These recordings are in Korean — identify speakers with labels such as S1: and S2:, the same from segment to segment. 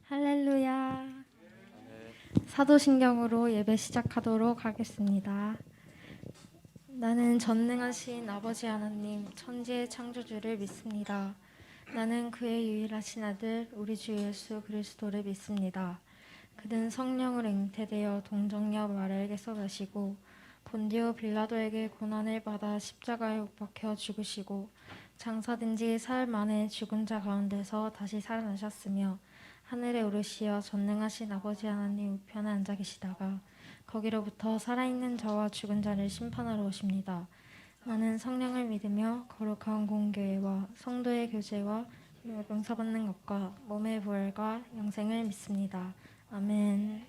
S1: 할렐루야. 사도신경으로 예배 시작하도록 하겠습니다. 나는 전능하신 아버지 하나님, 천지의 창조주를 믿습니다. 나는 그의 유일하신 아들, 우리 주 예수 그리스도를 믿습니다. 그는 성령으로 잉태되어 동정녀 마리아에게서 나시고 본디오 빌라도에게 고난을 받아 십자가에 못 박혀 죽으시고 장사된 지 사흘 만에 죽은 자 가운데서 다시 살아나셨으며 하늘에 오르시어 전능하신 아버지 하나님 우편에 앉아 계시다가 거기로부터 살아있는 자와 죽은 자를 심판하러 오십니다. 나는 성령을 믿으며 거룩한 공교회와 성도의 교제와 용서받는 것과 몸의 부활과 영생을 믿습니다. 아멘.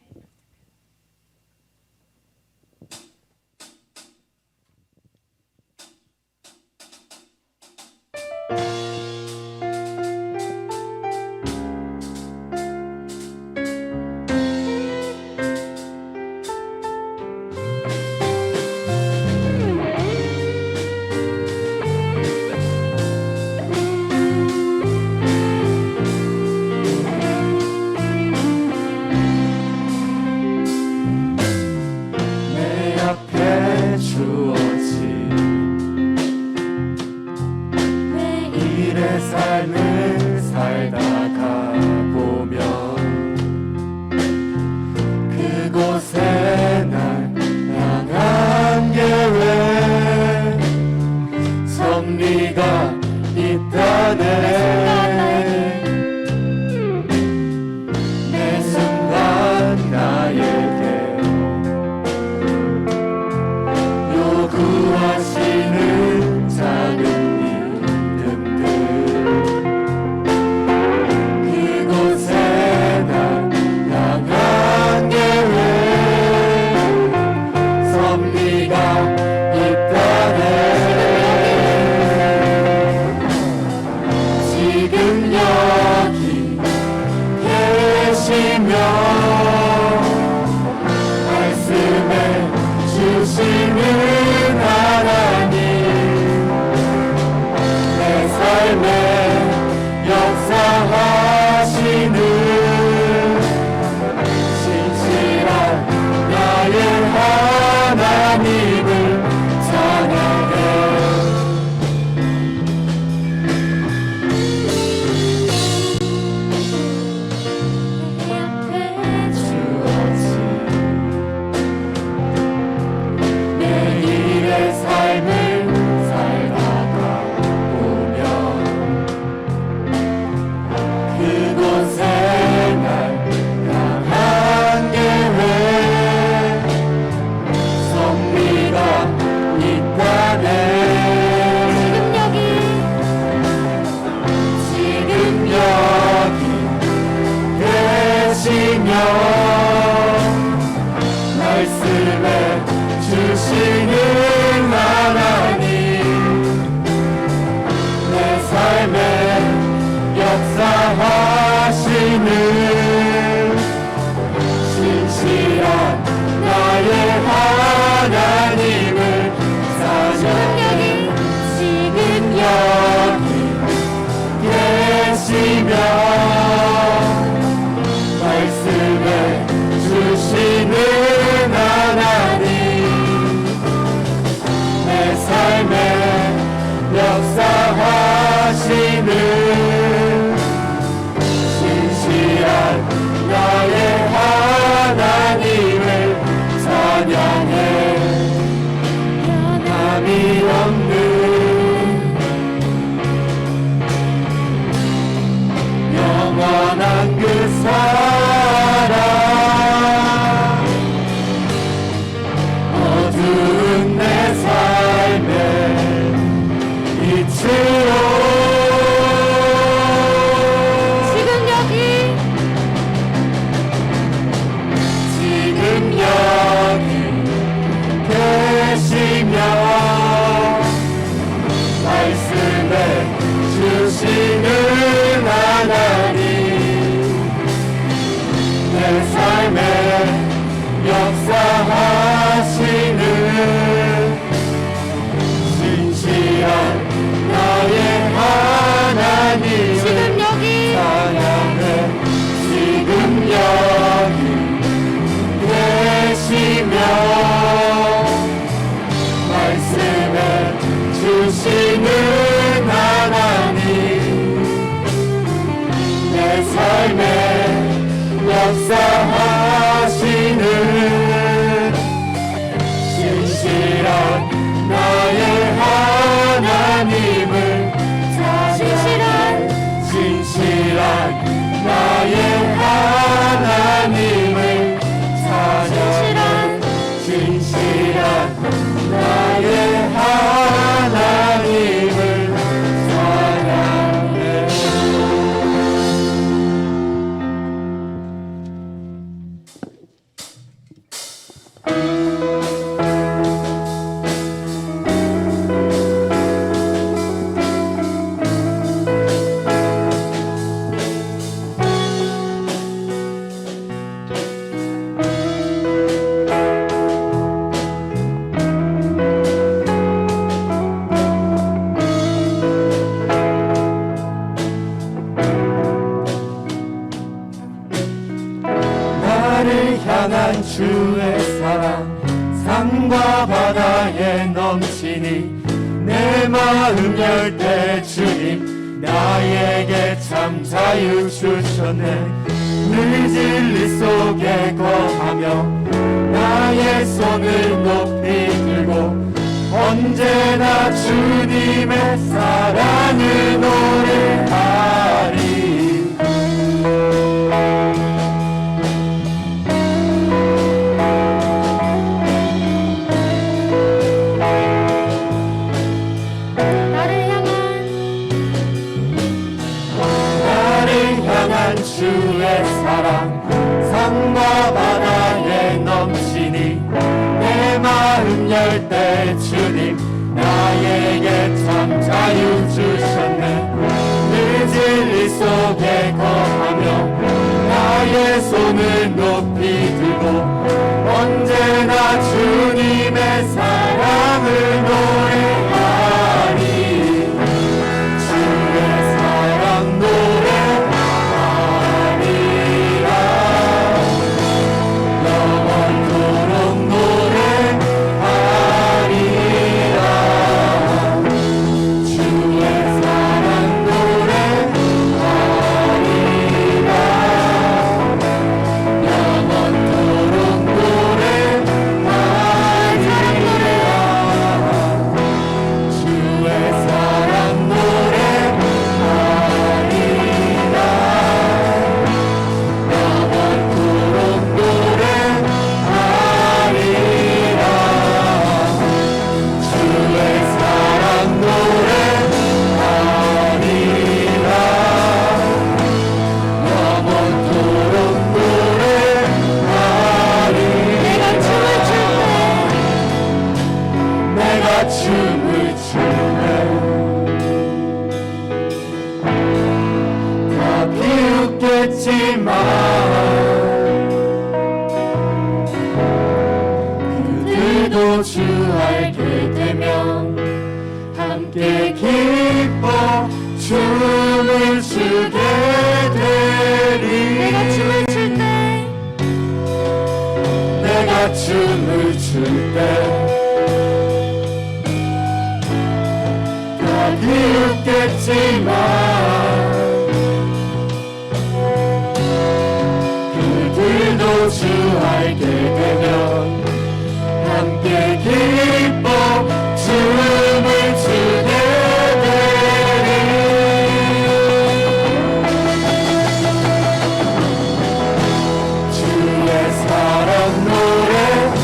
S2: 신실한 나의 하나님을 찬양해. 나를 향한 주의 사랑 산과 바다에 넘치니 내 마음 열 때 주님 나에게 참 자유 주셨네. 늘 진리 속에 거하며 나의 손을 높이 들고 언제나 주님의 사랑을 노래하리. 주의 사랑 산과 바다에 넘치니 내 마음 열 때 주님 나에게 참 자유 주셨네. 늘 진리 속에 거하며 나의 손을 높이 들고 언제나 주님의 사랑을 노래하리. 주의 사랑 노래하리라. 영원토록 노래하리라. 주의 사랑 노래하리라. 영원토록 노래하리라. 주의 사랑 노래하리라. 영원토록 노래하리라. 주의 사랑 노래하리라. 영원토록 노래하리라. 내가 춤을 출 때 다 비웃겠지만 그들도 주 알게 되면 함께 기뻐 춤을 추게 되리. 내가 춤을 출 때 다 비웃겠지만 그들도 주 알게 되면 함께 기뻐 춤을 추게 되리. 주의 사랑 노래하리라.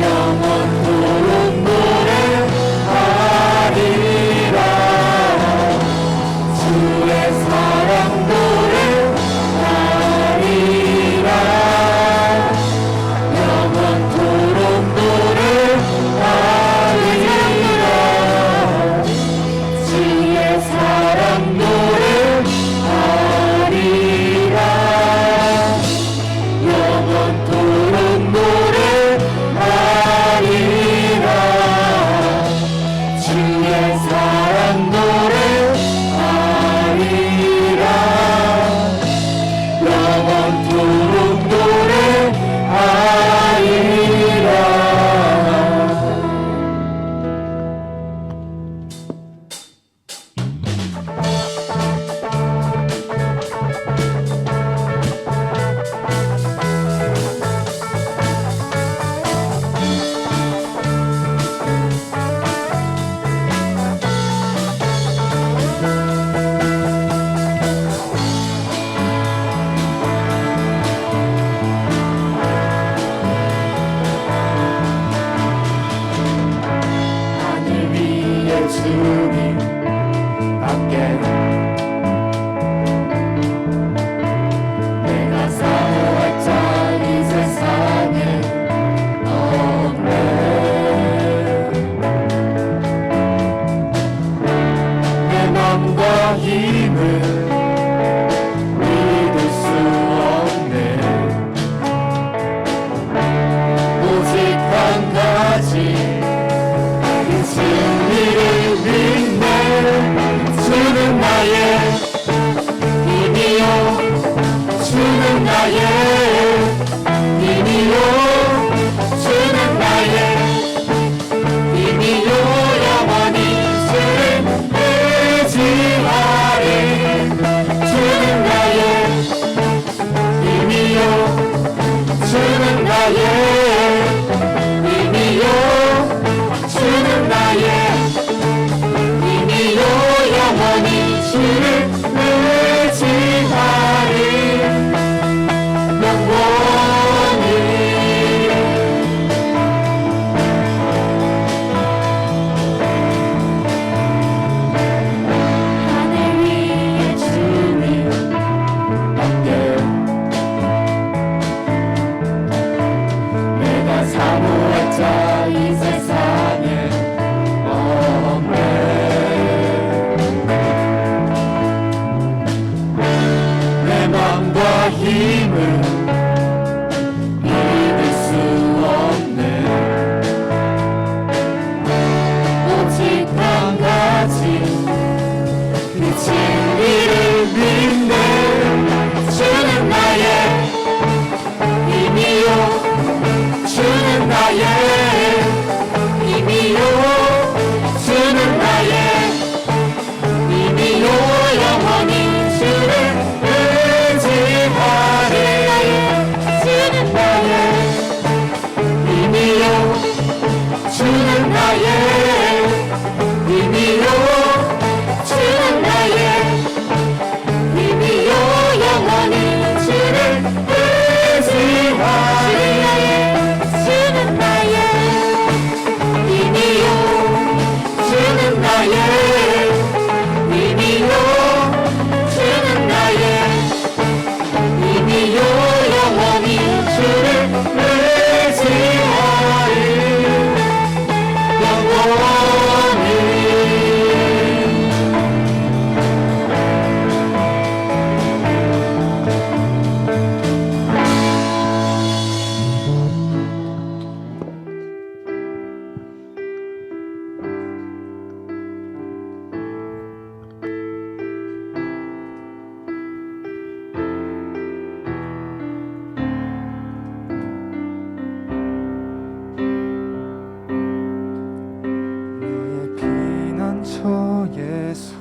S2: 영원토록 노래하리라. 나의 힘이요 주는 나의 힘이요 영원히 주를 의지하리 영원히 하늘 위에 주님 함께 내가 사모할 자 이 세상에 없네 내 맘과 힘을 믿을 수 없네 오직 한 가지 그 진리를 믿네 주는 나의 힘이요 주는 나의 힘이요 주는 나의 힘이요 영원히 주를 의지하리 주는 나의 힘이요 주는 나의 힘이요 주는 나의 힘이요 영원히 주를 의지하리 주는 나의 힘이요 주는 나의 힘이요 주는 나의 힘이요 영원히 주를 의지하리 영원히
S3: 나의 피난처 예수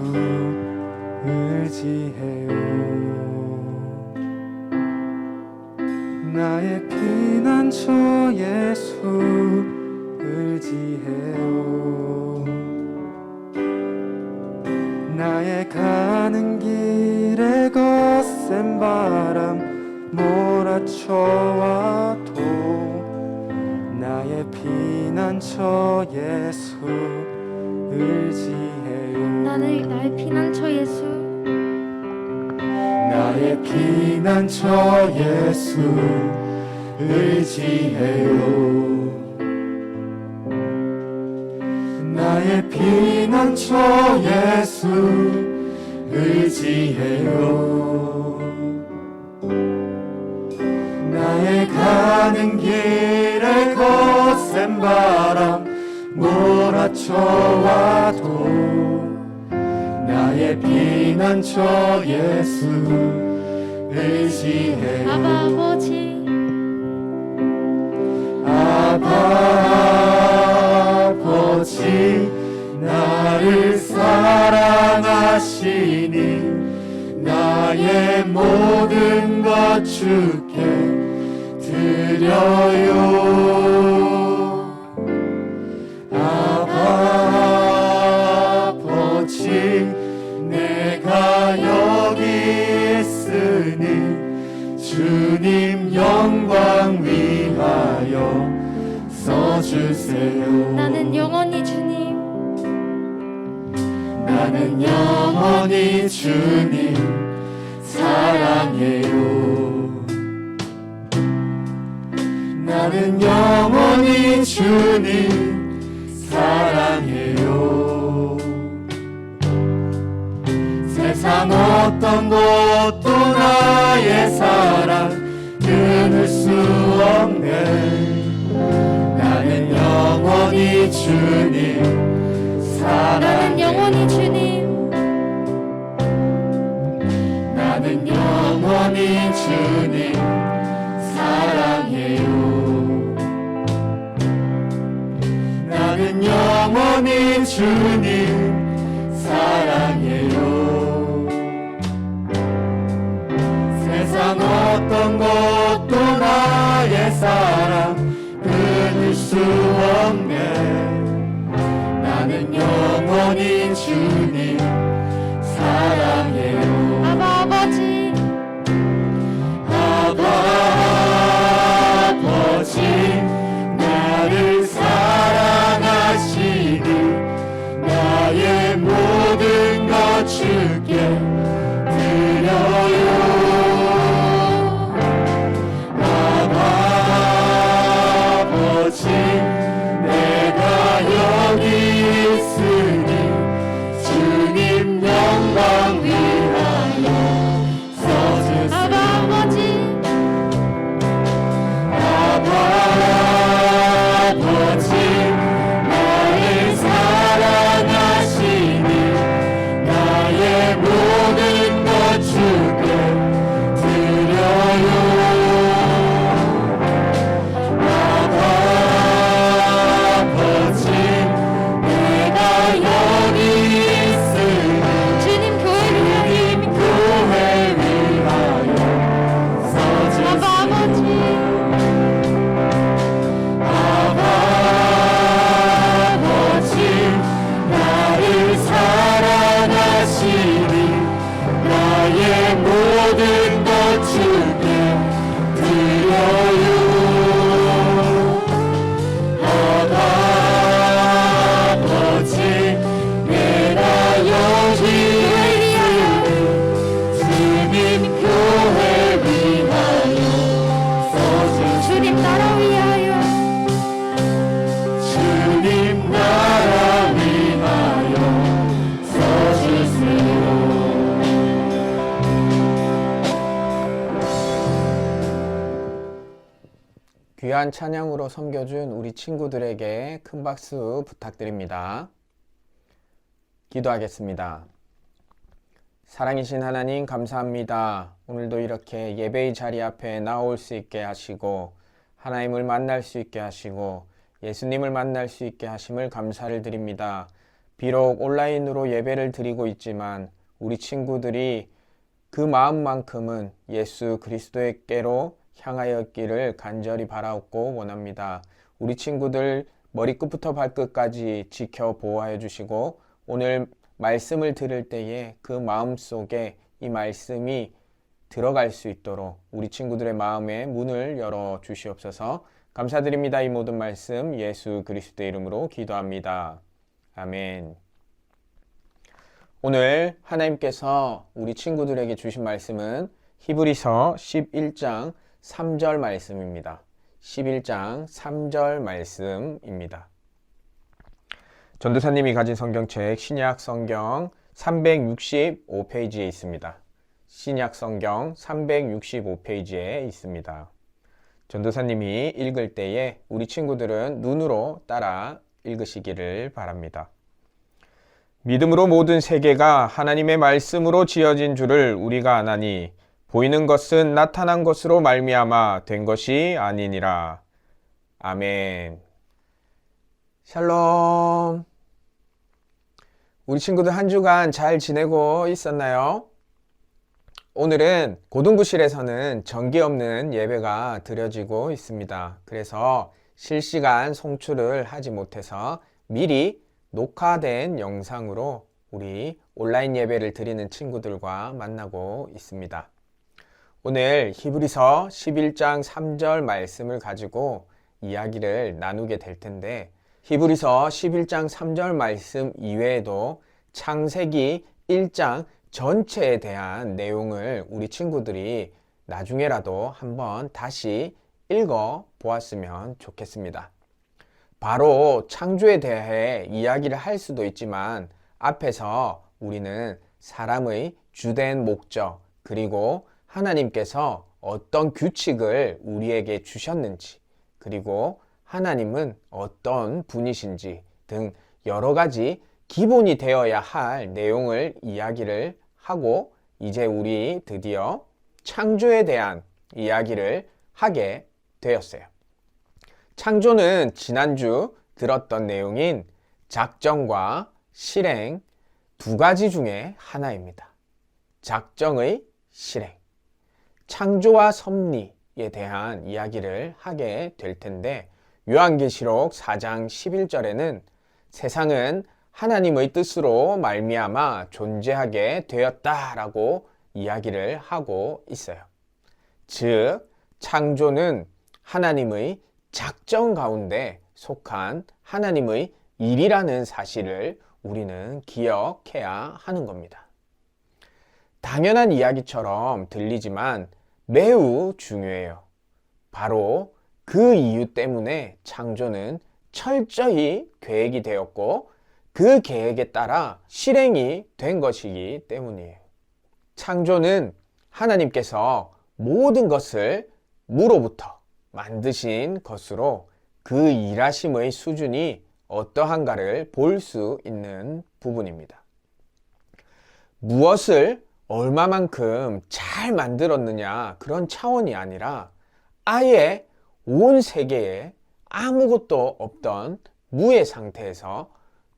S3: 의지해요 나의 피난처 예수 의지해요 나의 가는 길에 거센 바람 몰아쳐와도 나의 피난처 예수 의지해요
S1: 나의 피난처 예수
S2: 나의 피난처 예수 의지해요 나의 피난처 예수 의지해요 나의 가는 길에 거센 바람 몰아쳐와도 나의 피난처 예수 의지해요
S1: 아바 아버지
S2: 아바 아버지 나를 사랑하시니 나의 모든 것 주께 드려요 아바 아버지 내가 여기 있으니 주님 영광 위하여 써주세요
S1: 나는 영원히 주님
S2: 나는 영원히 주님 사랑해요 나는 영원히 주님 사랑해요 세상 어떤 것도 나의 사랑 끊을 수 없네 나는 영원히 주님
S1: 나는 영원히 주님
S2: 나는 영원히 주님 사랑해요 나는 영원히 주님 사랑해요 세상 어떤 것도 나의 사랑 끊을 수 없네. 나는 영원히 주님 사랑해요.
S1: 아바 아버지
S2: 아버지 나를 사랑하시니 나의 모든 것 주께 드려요. 아버지 내가 여기 있으니 주님 영광 위하여 서주세요.
S1: 아바 아버지
S2: 아버지 나를 사랑하시니 나의 모든 것 주께 드려요. 아버지 내가 여기 있으니
S1: 주님 교회 위하여
S2: 교회 위하여 서주세요.
S1: 아바 아버지
S2: 아버지 나를 사랑하시니 나의 모든 것 주께 드려요. 아버지 내가 여기 있으니 주님 교회 위하여 서주세요.
S1: 주님 나라 위하여
S2: 주님 나라 위하여 서주세요.
S4: 귀한 찬양으로 섬겨준 우리 친구들에게 큰 박수 부탁드립니다. 기도하겠습니다. 사랑이신 하나님 감사합니다. 오늘도 이렇게 예배의 자리 앞에 나올 수 있게 하시고 하나님을 만날 수 있게 하시고 예수님을 만날 수 있게 하심을 감사를 드립니다. 비록 온라인으로 예배를 드리고 있지만 우리 친구들이 그 마음만큼은 예수 그리스도께로 향하였기를 간절히 바라옵고 원합니다. 우리 친구들 머리끝부터 발끝까지 지켜 보호하여 주시고 오늘 말씀을 들을 때에 그 마음속에 이 말씀이 들어갈 수 있도록 우리 친구들의 마음에 문을 열어 주시옵소서. 감사드립니다. 이 모든 말씀 예수 그리스도의 이름으로 기도합니다. 아멘. 오늘 하나님께서 우리 친구들에게 주신 말씀은 히브리서 11장 3절 말씀입니다. 11장 3절 말씀입니다. 전도사님이 가진 성경책 신약 성경 365페이지에 있습니다. 신약 성경 365페이지에 있습니다. 전도사님이 읽을 때에 우리 친구들은 눈으로 따라 읽으시기를 바랍니다. 믿음으로 모든 세계가 하나님의 말씀으로 지어진 줄을 우리가 아나니 보이는 것은 나타난 것으로 말미암아 된 것이 아니니라. 아멘. 샬롬. 우리 친구들 한 주간 잘 지내고 있었나요? 오늘은 고등부실에서는 전기 없는 예배가 드려지고 있습니다. 그래서 실시간 송출을 하지 못해서 미리 녹화된 영상으로 우리 온라인 예배를 드리는 친구들과 만나고 있습니다. 오늘 히브리서 11장 3절 말씀을 가지고 이야기를 나누게 될 텐데 히브리서 11장 3절 말씀 이외에도 창세기 1장 전체에 대한 내용을 우리 친구들이 나중에라도 한번 다시 읽어 보았으면 좋겠습니다. 바로 창조에 대해 이야기를 할 수도 있지만 앞에서 우리는 사람의 주된 목적 그리고 하나님께서 어떤 규칙을 우리에게 주셨는지 그리고 하나님은 어떤 분이신지 등 여러 가지 기본이 되어야 할 내용을 이야기를 하고 이제 우리 드디어 창조에 대한 이야기를 하게 되었어요. 창조는 지난주 들었던 내용인 작정과 실행 두 가지 중에 하나입니다. 작정의 실행. 창조와 섭리, 대한 이야기를 하게 될 텐데, 요한계시록 4장 11절에는 세상은 하나님의 뜻으로 말미암아 존재하게 되었다라고 이야기를 하고 있어요. 즉, 창조는 하나님의 작정 가운데 속한 하나님의 일이라는 사실을 우리는 기억해야 하는 겁니다. 당연한 이야기처럼 들리지만 매우 중요해요. 바로 그 이유 때문에 창조는 철저히 계획이 되었고 그 계획에 따라 실행이 된 것이기 때문이에요. 창조는 하나님께서 모든 것을 무로부터 만드신 것으로 그 일하심의 수준이 어떠한가를 볼 수 있는 부분입니다. 무엇을 얼마만큼 잘 만들었느냐 그런 차원이 아니라 아예 온 세계에 아무것도 없던 무의 상태에서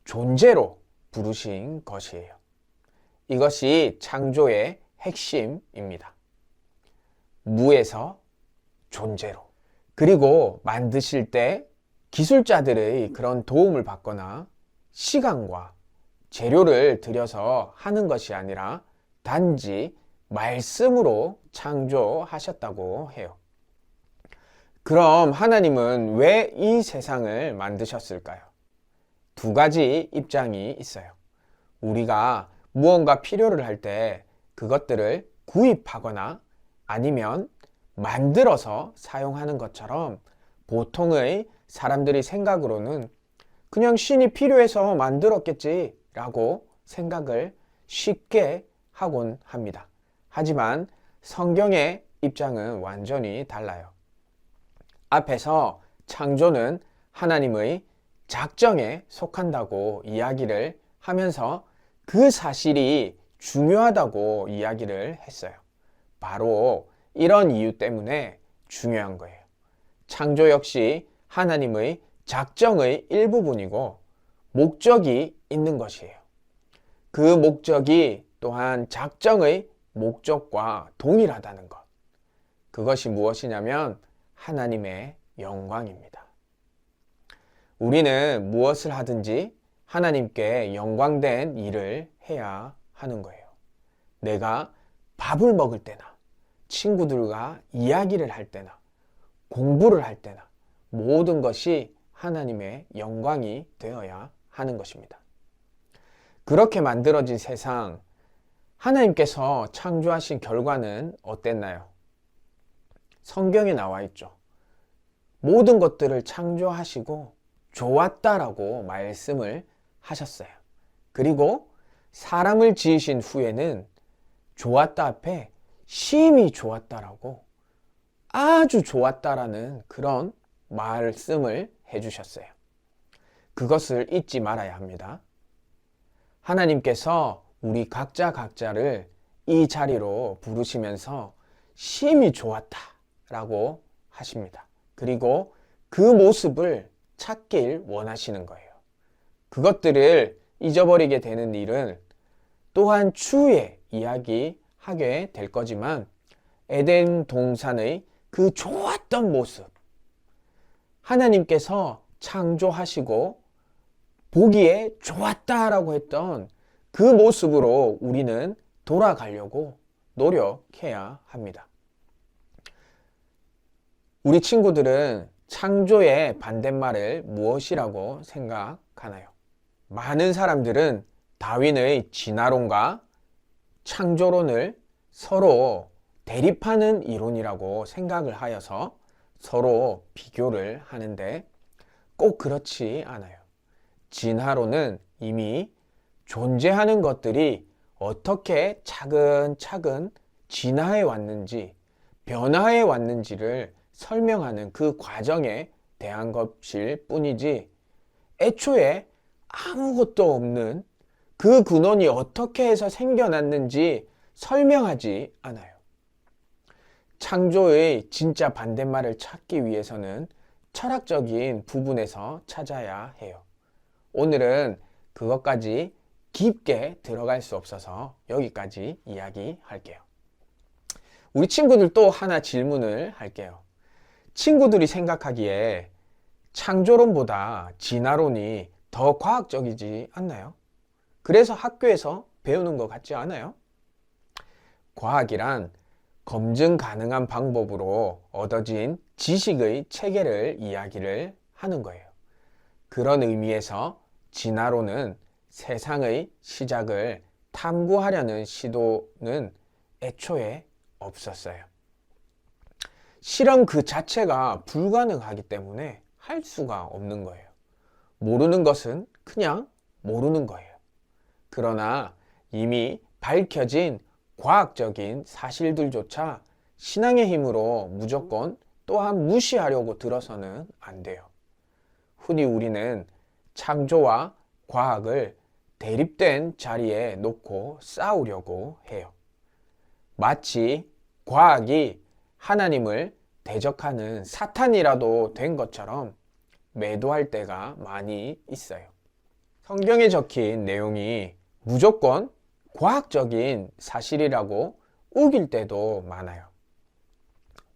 S4: 존재로 부르신 것이에요. 이것이 창조의 핵심입니다. 무에서 존재로. 그리고 만드실 때 기술자들의 그런 도움을 받거나 시간과 재료를 들여서 하는 것이 아니라 단지 말씀으로 창조하셨다고 해요. 그럼 하나님은 왜 이 세상을 만드셨을까요? 두 가지 입장이 있어요. 우리가 무언가 필요를 할 때 그것들을 구입하거나 아니면 만들어서 사용하는 것처럼 보통의 사람들의 생각으로는 그냥 신이 필요해서 만들었겠지 라고 생각을 쉽게 하곤 합니다. 하지만 성경의 입장은 완전히 달라요. 앞에서 창조는 하나님의 작정에 속한다고 이야기를 하면서 그 사실이 중요하다고 이야기를 했어요. 바로 이런 이유 때문에 중요한 거예요. 창조 역시 하나님의 작정의 일부분이고 목적이 있는 것이에요. 그 목적이 또한 작정의 목적과 동일하다는 것. 그것이 무엇이냐면 하나님의 영광입니다. 우리는 무엇을 하든지 하나님께 영광된 일을 해야 하는 거예요. 내가 밥을 먹을 때나 친구들과 이야기를 할 때나 공부를 할 때나 모든 것이 하나님의 영광이 되어야 하는 것입니다. 그렇게 만들어진 세상, 하나님께서 창조하신 결과는 어땠나요? 성경에 나와 있죠. 모든 것들을 창조하시고 좋았다라고 말씀을 하셨어요. 그리고 사람을 지으신 후에는 좋았다 앞에 심히 좋았다라고 아주 좋았다라는 그런 말씀을 해주셨어요. 그것을 잊지 말아야 합니다. 하나님께서 우리 각자를 이 자리로 부르시면서 심히 좋았다라고 하십니다. 그리고 그 모습을 찾길 원하시는 거예요. 그것들을 잊어버리게 되는 일은 또한 추후에 이야기하게 될 거지만 에덴 동산의 그 좋았던 모습, 하나님께서 창조하시고 보기에 좋았다라고 했던 그 모습으로 우리는 돌아가려고 노력해야 합니다. 우리 친구들은 창조의 반대말을 무엇이라고 생각하나요? 많은 사람들은 다윈의 진화론과 창조론을 서로 대립하는 이론이라고 생각을 하여서 서로 비교를 하는데 꼭 그렇지 않아요. 진화론은 이미 존재하는 것들이 어떻게 차근차근 진화해 왔는지, 변화해 왔는지를 설명하는 그 과정에 대한 것일 뿐이지 애초에 아무것도 없는 그 근원이 어떻게 해서 생겨났는지 설명하지 않아요. 창조의 진짜 반대말을 찾기 위해서는 철학적인 부분에서 찾아야 해요. 오늘은 그것까지 깊게 들어갈 수 없어서 여기까지 이야기할게요. 우리 친구들 또 하나 질문을 할게요. 친구들이 생각하기에 창조론보다 진화론이 더 과학적이지 않나요? 그래서 학교에서 배우는 것 같지 않아요? 과학이란 검증 가능한 방법으로 얻어진 지식의 체계를 이야기를 하는 거예요. 그런 의미에서 진화론은 세상의 시작을 탐구하려는 시도는 애초에 없었어요. 실험 그 자체가 불가능하기 때문에 할 수가 없는 거예요. 모르는 것은 그냥 모르는 거예요. 그러나 이미 밝혀진 과학적인 사실들조차 신앙의 힘으로 무조건 또한 무시하려고 들어서는 안 돼요. 흔히 우리는 창조와 과학을 대립된 자리에 놓고 싸우려고 해요. 마치 과학이 하나님을 대적하는 사탄이라도 된 것처럼 매도할 때가 많이 있어요. 성경에 적힌 내용이 무조건 과학적인 사실이라고 우길 때도 많아요.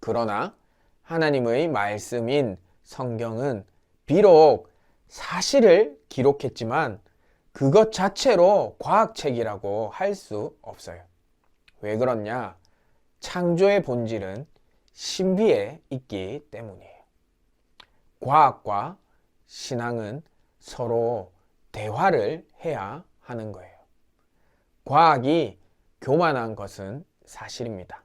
S4: 그러나 하나님의 말씀인 성경은 비록 사실을 기록했지만 그것 자체로 과학책이라고 할 수 없어요. 왜 그렇냐? 창조의 본질은 신비에 있기 때문이에요. 과학과 신앙은 서로 대화를 해야 하는 거예요. 과학이 교만한 것은 사실입니다.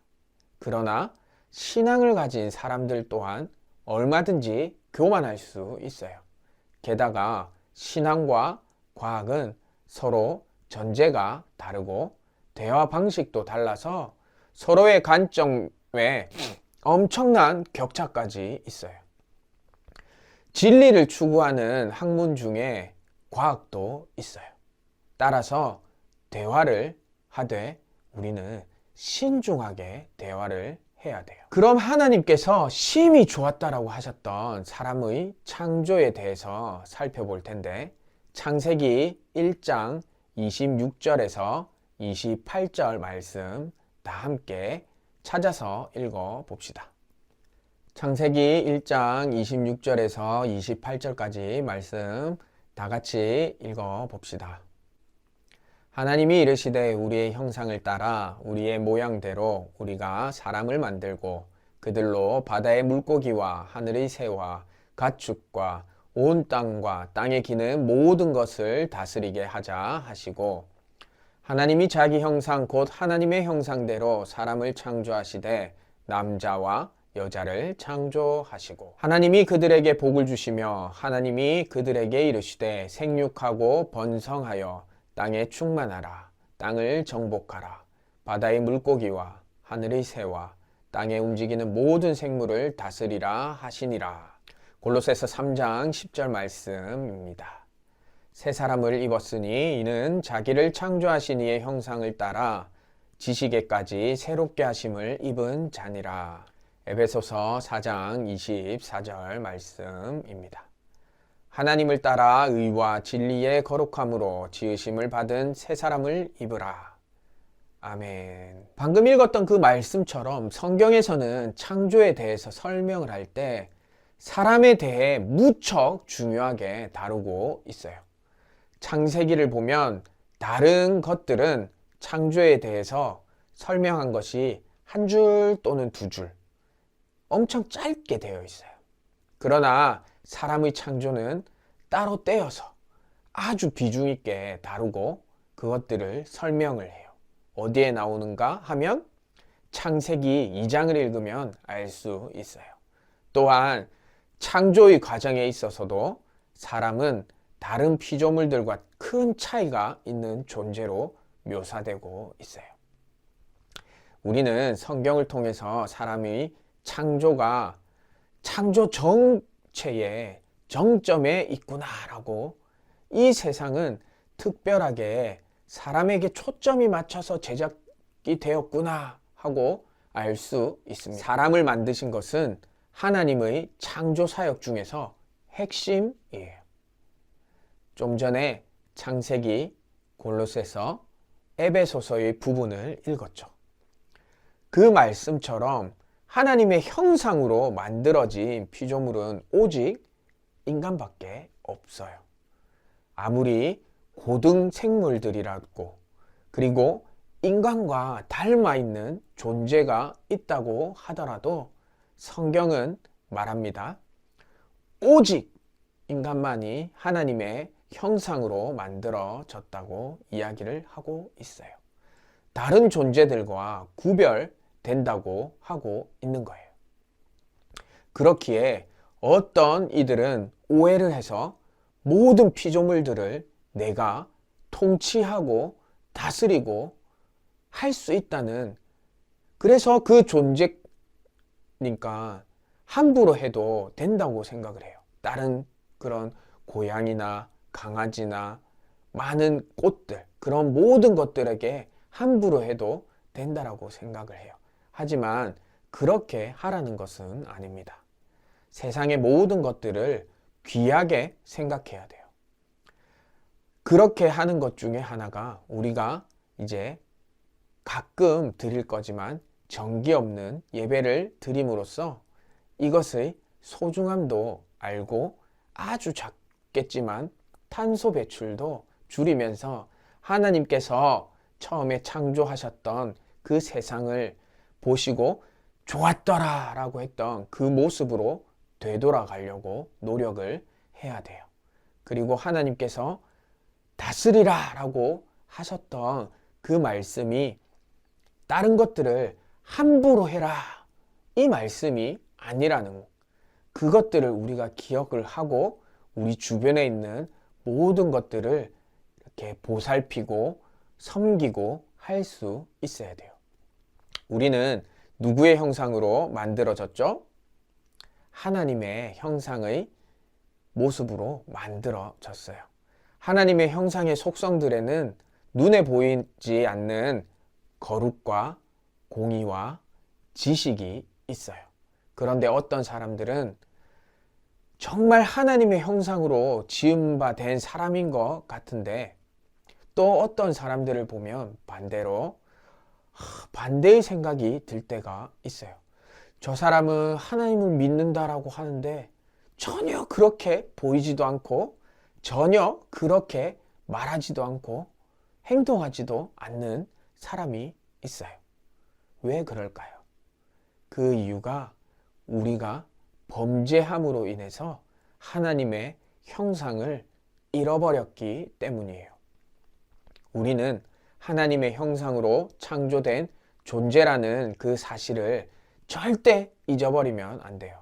S4: 그러나 신앙을 가진 사람들 또한 얼마든지 교만할 수 있어요. 게다가 신앙과 과학은 서로 전제가 다르고 대화 방식도 달라서 서로의 관점에 엄청난 격차까지 있어요. 진리를 추구하는 학문 중에 과학도 있어요. 따라서 대화를 하되 우리는 신중하게 대화를 해야 돼요. 그럼 하나님께서 심히 좋았다라고 하셨던 사람의 창조에 대해서 살펴볼 텐데 창세기 1장 26절에서 28절 말씀 다 함께 찾아서 읽어 봅시다. 창세기 1장 26절에서 28절까지 말씀 다 같이 읽어 봅시다. 하나님이 이르시되 우리의 형상을 따라 우리의 모양대로 우리가 사람을 만들고 그들로 바다의 물고기와 하늘의 새와 가축과 온 땅과 땅에 기는 모든 것을 다스리게 하자 하시고 하나님이 자기 형상 곧 하나님의 형상대로 사람을 창조하시되 남자와 여자를 창조하시고 하나님이 그들에게 복을 주시며 하나님이 그들에게 이르시되 생육하고 번성하여 땅에 충만하라 땅을 정복하라 바다의 물고기와 하늘의 새와 땅에 움직이는 모든 생물을 다스리라 하시니라. 골로새서 3장 10절 말씀입니다. 새 사람을 입었으니 이는 자기를 창조하신 이의 형상을 따라 지식에까지 새롭게 하심을 입은 자니라. 에베소서 4장 24절 말씀입니다. 하나님을 따라 의와 진리의 거룩함으로 지으심을 받은 새 사람을 입으라. 아멘. 방금 읽었던 그 말씀처럼 성경에서는 창조에 대해서 설명을 할 때 사람에 대해 무척 중요하게 다루고 있어요. 창세기를 보면 다른 것들은 창조에 대해서 설명한 것이 한 줄 또는 두 줄, 엄청 짧게 되어 있어요. 그러나 사람의 창조는 따로 떼어서 아주 비중 있게 다루고 그것들을 설명을 해요. 어디에 나오는가 하면 창세기 2장을 읽으면 알 수 있어요. 또한 창조의 과정에 있어서도 사람은 다른 피조물들과 큰 차이가 있는 존재로 묘사되고 있어요. 우리는 성경을 통해서 사람의 창조가 창조 정체의 정점에 있구나라고 이 세상은 특별하게 사람에게 초점이 맞춰서 제작이 되었구나 하고 알 수 있습니다. 사람을 만드신 것은 하나님의 창조 사역 중에서 핵심이에요. 좀 전에 창세기, 골로새서, 에베소서의 부분을 읽었죠. 그 말씀처럼 하나님의 형상으로 만들어진 피조물은 오직 인간밖에 없어요. 아무리 고등 생물들이라고 그리고 인간과 닮아 있는 존재가 있다고 하더라도 성경은 말합니다. 오직 인간만이 하나님의 형상으로 만들어졌다고 이야기를 하고 있어요. 다른 존재들과 구별된다고 하고 있는 거예요. 그렇기에 어떤 이들은 오해를 해서 모든 피조물들을 내가 통치하고 다스리고 할 수 있다는, 그래서 그 존재니까 함부로 해도 된다고 생각을 해요. 다른 그런 고양이나 강아지나 많은 꽃들, 그런 모든 것들에게 함부로 해도 된다라고 생각을 해요. 하지만 그렇게 하라는 것은 아닙니다. 세상의 모든 것들을 귀하게 생각해야 돼요. 그렇게 하는 것 중에 하나가 우리가 이제 가끔 드릴 거지만 정기 없는 예배를 드림으로써 이것의 소중함도 알고 아주 작겠지만 탄소 배출도 줄이면서 하나님께서 처음에 창조하셨던 그 세상을 보시고 좋았더라 라고 했던 그 모습으로 되돌아가려고 노력을 해야 돼요. 그리고 하나님께서 다스리라 라고 하셨던 그 말씀이 다른 것들을 함부로 해라 이 말씀이 아니라는, 그것들을 우리가 기억을 하고 우리 주변에 있는 모든 것들을 이렇게 보살피고 섬기고 할 수 있어야 돼요. 우리는 누구의 형상으로 만들어졌죠? 하나님의 형상의 모습으로 만들어졌어요. 하나님의 형상의 속성들에는 눈에 보이지 않는 거룩과 공의와 지식이 있어요. 그런데 어떤 사람들은 정말 하나님의 형상으로 지음받은 사람인 것 같은데 또 어떤 사람들을 보면 반대로 반대의 생각이 들 때가 있어요. 저 사람은 하나님을 믿는다라고 하는데 전혀 그렇게 보이지도 않고 전혀 그렇게 말하지도 않고 행동하지도 않는 사람이 있어요. 왜 그럴까요? 그 이유가 우리가 범죄함으로 인해서 하나님의 형상을 잃어버렸기 때문이에요. 우리는 하나님의 형상으로 창조된 존재라는 그 사실을 절대 잊어버리면 안 돼요.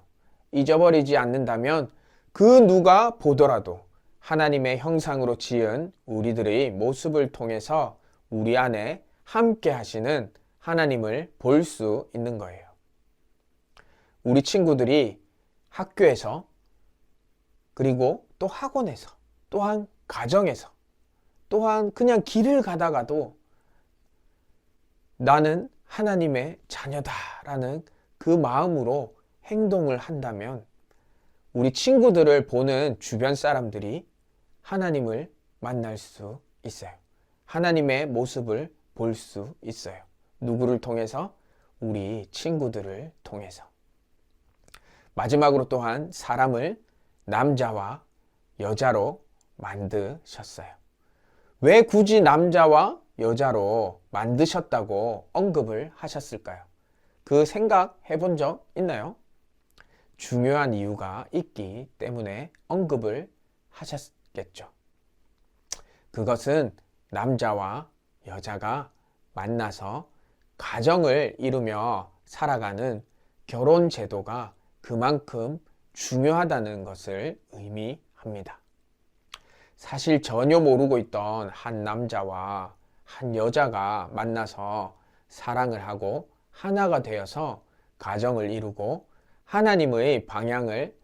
S4: 잊어버리지 않는다면 그 누가 보더라도 하나님의 형상으로 지은 우리들의 모습을 통해서 우리 안에 함께 하시는 하나님을 볼 수 있는 거예요. 우리 친구들이 학교에서 그리고 또 학원에서 또한 가정에서 또한 그냥 길을 가다가도 나는 하나님의 자녀다라는 그 마음으로 행동을 한다면 우리 친구들을 보는 주변 사람들이 하나님을 만날 수 있어요. 하나님의 모습을 볼 수 있어요. 누구를 통해서? 우리 친구들을 통해서. 마지막으로 또한 사람을 남자와 여자로 만드셨어요. 왜 굳이 남자와 여자로 만드셨다고 언급을 하셨을까요? 그 생각해 본 적 있나요? 중요한 이유가 있기 때문에 언급을 하셨겠죠. 그것은 남자와 여자가 만나서 가정을 이루며 살아가는 결혼 제도가 그만큼 중요하다는 것을 의미합니다. 사실 전혀 모르고 있던 한 남자와 한 여자가 만나서 사랑을 하고 하나가 되어서 가정을 이루고 하나님의 방향을,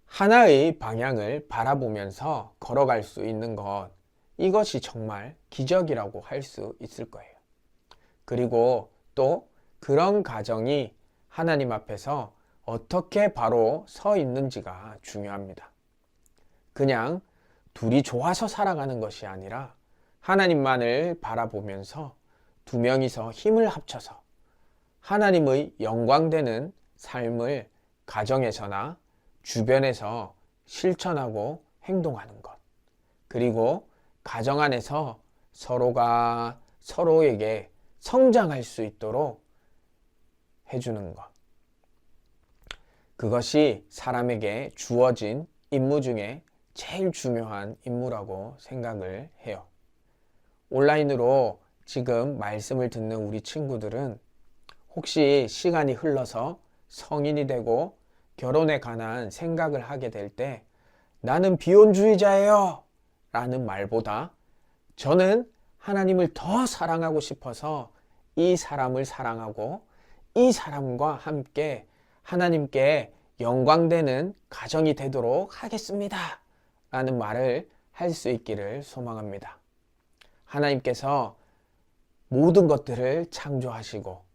S4: 하나의 방향을 바라보면서 걸어갈 수 있는 것, 이것이 정말 기적이라고 할 수 있을 거예요. 그리고 또 그런 가정이 하나님 앞에서 어떻게 바로 서 있는지가 중요합니다. 그냥 둘이 좋아서 살아가는 것이 아니라 하나님만을 바라보면서 두 명이서 힘을 합쳐서 하나님의 영광되는 삶을 가정에서나 주변에서 실천하고 행동하는 것. 그리고 가정 안에서 서로가 서로에게 성장할 수 있도록 해주는 것. 그것이 사람에게 주어진 임무 중에 제일 중요한 임무라고 생각을 해요. 온라인으로 지금 말씀을 듣는 우리 친구들은 혹시 시간이 흘러서 성인이 되고 결혼에 관한 생각을 하게 될 때 나는 비혼주의자예요 라는 말보다 저는 하나님을 더 사랑하고 싶어서 이 사람을 사랑하고 이 사람과 함께 하나님께 영광되는 가정이 되도록 하겠습니다 라는 말을 할 수 있기를 소망합니다. 하나님께서 모든 것들을 창조하시고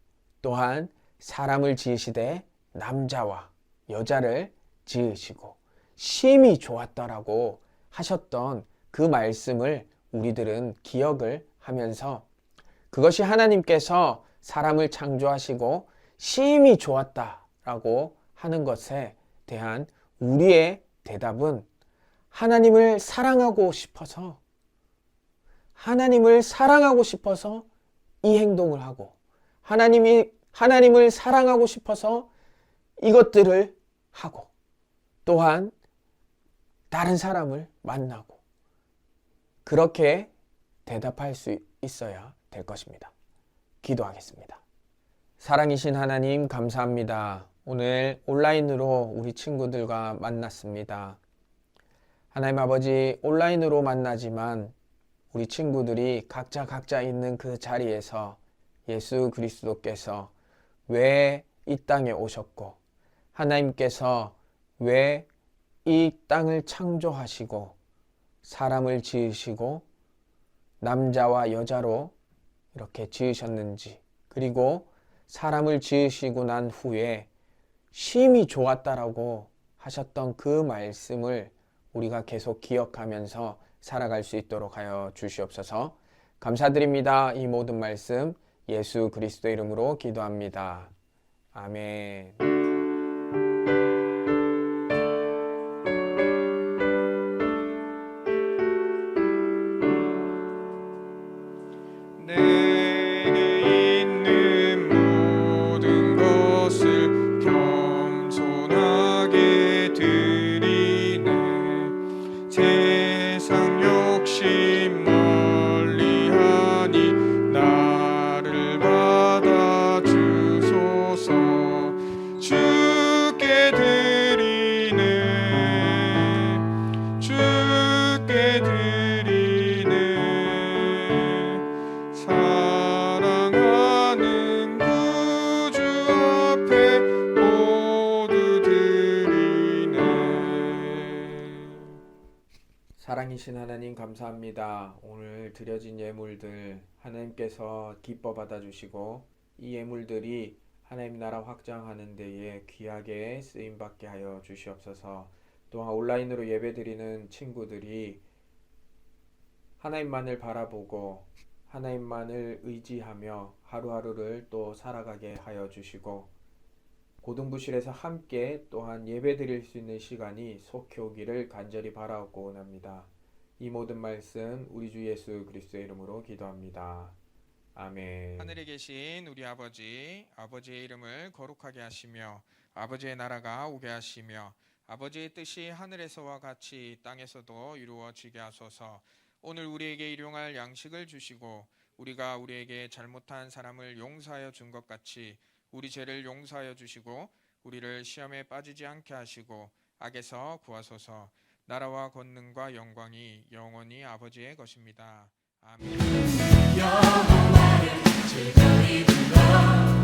S4: 또한 사람을 지으시되 남자와 여자를 지으시고 심히 좋았다라고 하셨던 그 말씀을 우리들은 기억을 하면서 그것이 하나님께서 사람을 창조하시고 심히 좋았다라고 하는 것에 대한 우리의 대답은 하나님을 사랑하고 싶어서 이 행동을 하고 하나님을 사랑하고 싶어서 이것들을 하고 또한 다른 사람을 만나고 그렇게 대답할 수 있어야 될 것입니다. 기도하겠습니다. 사랑이신 하나님 감사합니다. 오늘 온라인으로 우리 친구들과 만났습니다. 하나님 아버지 온라인으로 만나지만 우리 친구들이 각자 있는 그 자리에서 예수 그리스도께서 왜 이 땅에 오셨고 하나님께서 왜 이 땅을 창조하시고 사람을 지으시고 남자와 여자로 이렇게 지으셨는지 그리고 사람을 지으시고 난 후에 심히 좋았다라고 하셨던 그 말씀을 우리가 계속 기억하면서 살아갈 수 있도록 하여 주시옵소서. 감사드립니다. 이 모든 말씀 예수 그리스도 이름으로 기도합니다. 아멘.
S3: 내게 있는 모든 것을 겸손하게 드리네. 세상 욕심 멀리하니 나를 받아주소서. 주께 드리네. 주께 드리네. 사랑하는 구주 앞에 모두 드리네.
S4: 사랑이신 하나님 감사합니다. 오늘 드려진 예물들 하나님께서 기뻐 받아주시고 이 예물들이 하나님 나라 확장하는 데에 귀하게 쓰임받게 하여 주시옵소서. 또한 온라인으로 예배드리는 친구들이 하나님만을 바라보고 하나님만을 의지하며 하루하루를 또 살아가게 하여 주시고 고등부실에서 함께 또한 예배드릴 수 있는 시간이 속히 오기를 간절히 바라옵고 원합니다. 이 모든 말씀 우리 주 예수 그리스도의 이름으로 기도합니다. 아멘.
S5: 하늘에 계신 우리 아버지, 아버지의 이름을 거룩하게 하시며 아버지의 나라가 오게 하시며 아버지의 뜻이 하늘에서와 같이 땅에서도 이루어지게 하소서. 오늘 우리에게 일용할 양식을 주시고 우리가 우리에게 잘못한 사람을 용서하여 준 것 같이 우리 죄를 용서하여 주시고 우리를 시험에 빠지지 않게 하시고 악에서 구하소서. 나라와 권능과 영광이 영원히 아버지의 것입니다. 아멘.
S2: 여호와를 즐거이 불러